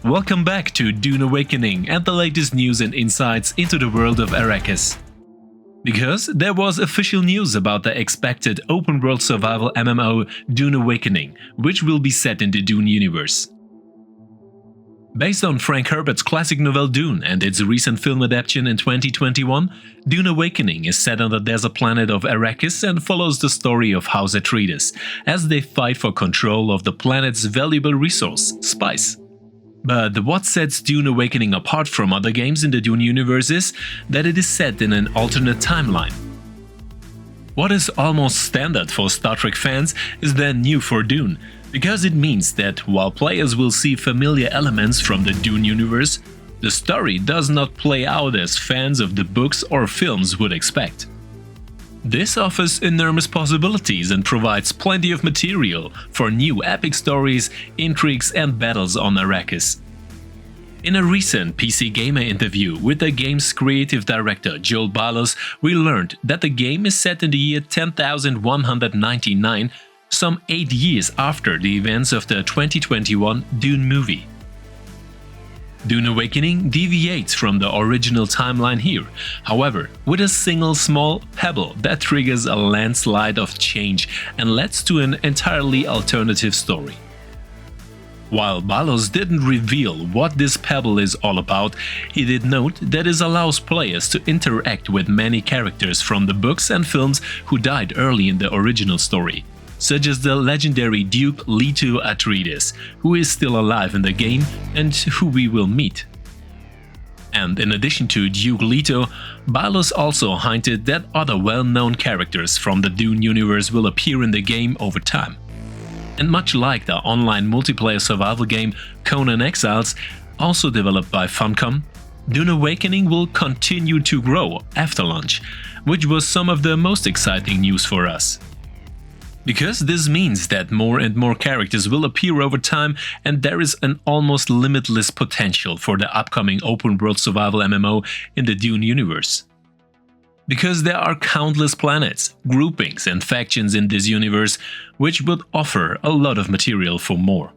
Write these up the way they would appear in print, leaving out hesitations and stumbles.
Welcome back to Dune Awakening and the latest news and insights into the world of Arrakis. Because there was official news about the expected open-world survival MMO Dune Awakening, which will be set in the Dune universe. Based on Frank Herbert's classic novel Dune and its recent film adaptation in 2021, Dune Awakening is set on the desert planet of Arrakis and follows the story of House Atreides, as they fight for control of the planet's valuable resource, spice. But what sets Dune Awakening apart from other games in the Dune universe is that it is set in an alternate timeline. What is almost standard for Star Trek fans is then new for Dune, because it means that while players will see familiar elements from the Dune universe, the story does not play out as fans of the books or films would expect. This offers enormous possibilities and provides plenty of material for new epic stories, intrigues and battles on Arrakis. In a recent PC Gamer interview with the game's creative director Joel Balos, we learned that the game is set in the year 10,199, some 8 years after the events of the 2021 Dune movie. Dune Awakening deviates from the original timeline here, however, with a single small pebble that triggers a landslide of change and leads to an entirely alternative story. While Balos didn't reveal what this pebble is all about, he did note that it allows players to interact with many characters from the books and films who died early in the original story, such as the legendary Duke Leto Atreides, who is still alive in the game and who we will meet. And in addition to Duke Leto, Balos also hinted that other well-known characters from the Dune universe will appear in the game over time. And much like the online multiplayer survival game Conan Exiles, also developed by Funcom, Dune Awakening will continue to grow after launch, which was some of the most exciting news for us. Because this means that more and more characters will appear over time and there is an almost limitless potential for the upcoming open-world survival MMO in the Dune universe. Because there are countless planets, groupings and factions in this universe, which would offer a lot of material for more.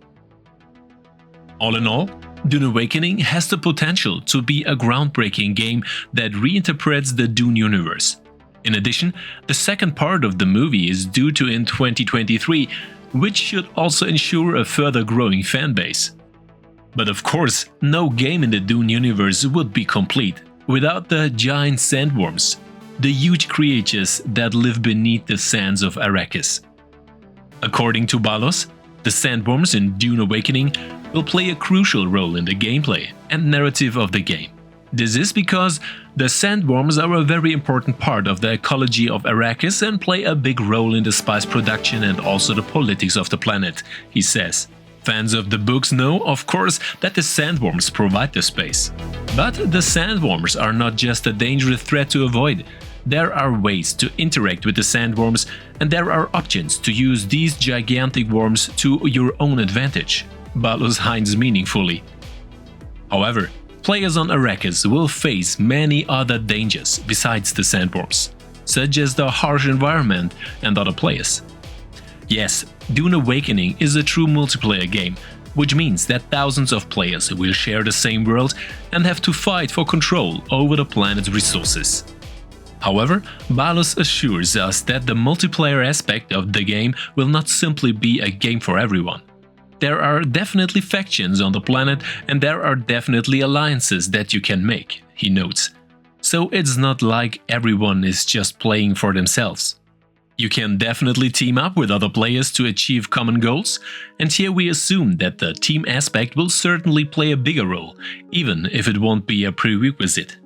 All in all, Dune Awakening has the potential to be a groundbreaking game that reinterprets the Dune universe. In addition, the second part of the movie is due to in 2023, which should also ensure a further growing fanbase. But of course, no game in the Dune universe would be complete without the giant sandworms, the huge creatures that live beneath the sands of Arrakis. According to Balos, the sandworms in Dune Awakening will play a crucial role in the gameplay and narrative of the game. This is because the sandworms are a very important part of the ecology of Arrakis and play a big role in the spice production and also the politics of the planet, he says. Fans of the books know, of course, that the sandworms provide the space. But the sandworms are not just a dangerous threat to avoid. There are ways to interact with the sandworms, and there are options to use these gigantic worms to your own advantage, Balos hints meaningfully. However, players on Arrakis will face many other dangers besides the sandworms, such as the harsh environment and other players. Yes, Dune Awakening is a true multiplayer game, which means that thousands of players will share the same world and have to fight for control over the planet's resources. However, Balos assures us that the multiplayer aspect of the game will not simply be a game for everyone. There are definitely factions on the planet and there are definitely alliances that you can make, he notes. So it's not like everyone is just playing for themselves. You can definitely team up with other players to achieve common goals, and here we assume that the team aspect will certainly play a bigger role, even if it won't be a prerequisite.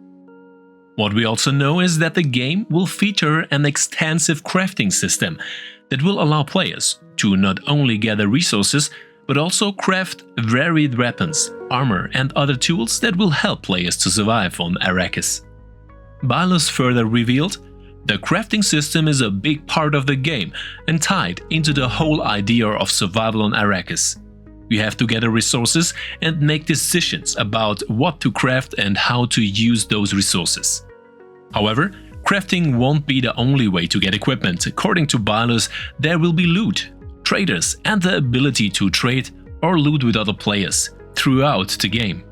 What we also know is that the game will feature an extensive crafting system that will allow players to not only gather resources, but also craft varied weapons, armor and other tools that will help players to survive on Arrakis. Balos further revealed, the crafting system is a big part of the game and tied into the whole idea of survival on Arrakis. You have to gather resources and make decisions about what to craft and how to use those resources. However, crafting won't be the only way to get equipment. According to Balos, there will be loot, traders and the ability to trade or loot with other players, throughout the game.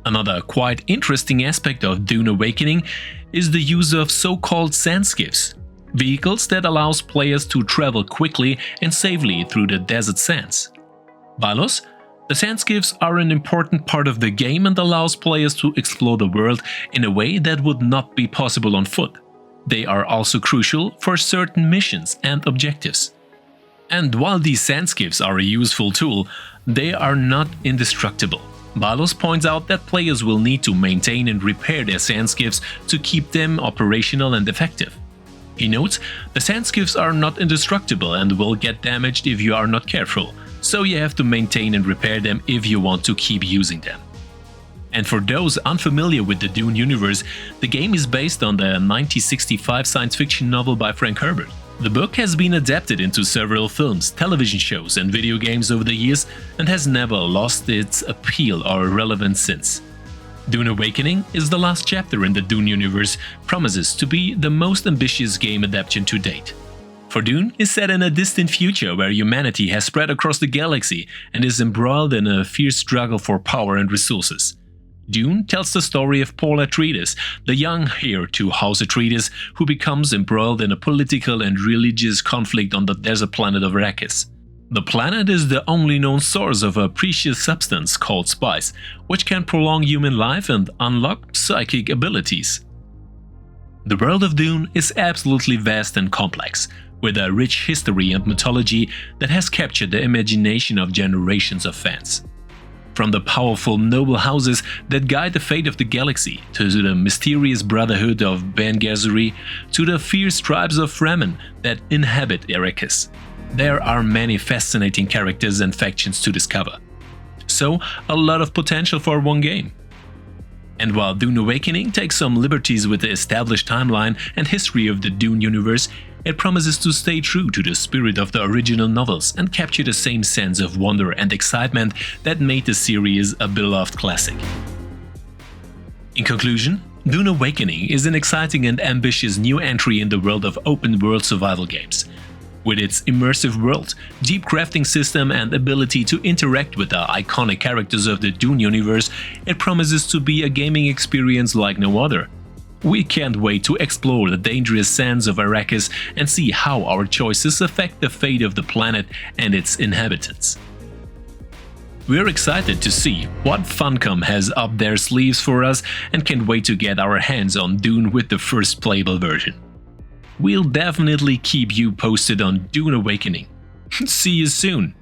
Another quite interesting aspect of Dune Awakening is the use of so-called sand skiffs, vehicles that allows players to travel quickly and safely through the desert sands. Balos, the sand skiffs are an important part of the game and allows players to explore the world in a way that would not be possible on foot. They are also crucial for certain missions and objectives. And while these sand skiffs are a useful tool, they are not indestructible. Balos points out that players will need to maintain and repair their sand skiffs to keep them operational and effective. He notes, the sand skiffs are not indestructible and will get damaged if you are not careful, so you have to maintain and repair them if you want to keep using them. And for those unfamiliar with the Dune universe, the game is based on the 1965 science fiction novel by Frank Herbert. The book has been adapted into several films, television shows and video games over the years and has never lost its appeal or relevance since. Dune Awakening is the last chapter in the Dune universe, promises to be the most ambitious game adaptation to date. For Dune is set in a distant future where humanity has spread across the galaxy and is embroiled in a fierce struggle for power and resources. Dune tells the story of Paul Atreides, the young heir to House Atreides who becomes embroiled in a political and religious conflict on the desert planet of Arrakis. The planet is the only known source of a precious substance called spice, which can prolong human life and unlock psychic abilities. The world of Dune is absolutely vast and complex, with a rich history and mythology that has captured the imagination of generations of fans. From the powerful noble houses that guide the fate of the galaxy, to the mysterious brotherhood of Ben Gesserit, to the fierce tribes of Fremen that inhabit Arrakis. There are many fascinating characters and factions to discover. So, a lot of potential for one game. And while Dune Awakening takes some liberties with the established timeline and history of the Dune universe, it promises to stay true to the spirit of the original novels and capture the same sense of wonder and excitement that made the series a beloved classic. In conclusion, Dune Awakening is an exciting and ambitious new entry in the world of open-world survival games. With its immersive world, deep crafting system and ability to interact with the iconic characters of the Dune universe, it promises to be a gaming experience like no other. We can't wait to explore the dangerous sands of Arrakis and see how our choices affect the fate of the planet and its inhabitants. We're excited to see what Funcom has up their sleeves for us and can't wait to get our hands on Dune with the first playable version. We'll definitely keep you posted on Dune Awakening. See you soon!